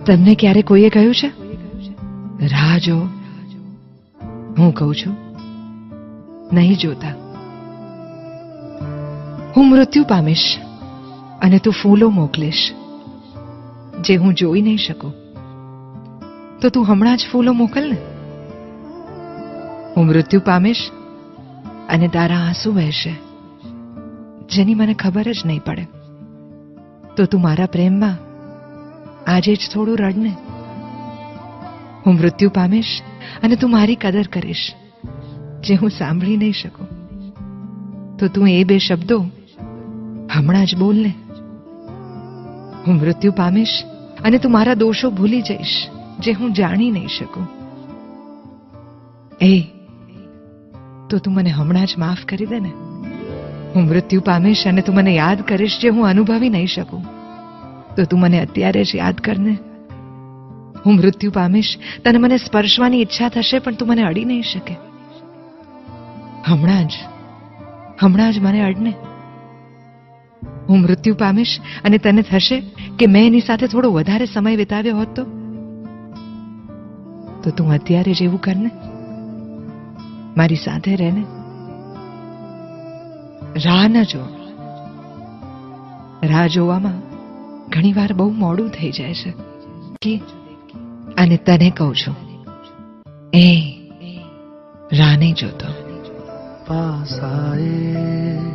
તમને ક્યારે કોઈએ કહ્યું છે રાહ જો? હું કહું છું નહીં જોતા. હું મૃત્યુ પામીશ અને તું ફૂલો મોકલીશ જે હું જોઈ નહીં શકું. તો તું હમણાં જ ફૂલો મોકલ ને. હું મૃત્યુ પામીશ અને તારા આંસુ વહેશે જેની મને ખબર જ નહીં પડે. તો તું મારા પ્રેમમાં આજે જ થોડું રડ ને. હું મૃત્યુ પામીશ અને તું મારી કદર કરીશ જે હું સાંભળી નહીં શકું. તો તું એ બે શબ્દો હમણાં જ બોલ ને. હું મૃત્યુ પામીશ અને તું મારા દોષો ભૂલી જઈશ જે હું જાણી નહીં શકું. તો તું મને હમણાં જ માફ કરી દે ને. હું મૃત્યુ પામીશ અને તું મને યાદ કરીશ જે હું અનુભવી નહીં શકું. તો તું મને અત્યારે જ યાદ કરને. હું મૃત્યુ પામીશ તને મને સ્પર્શવાની ઈચ્છા થશે પણ તું મને અડી નહીં શકે. હમણાં જ મને અડને. હું મૃત્યુ પામીશ અને તને થશે કે મેં એની સાથે થોડો વધારે સમય વિતાવ્યો હોત તો તું અત્યારે જ એવું કરને. મારી સાથે રહેને. રાહ ન જો. રાહ જોવામાં ઘણીવાર બહુ મોડું થઈ જાય છે કે અને તને કહું છું રાહ નહીં જોતો. पास आए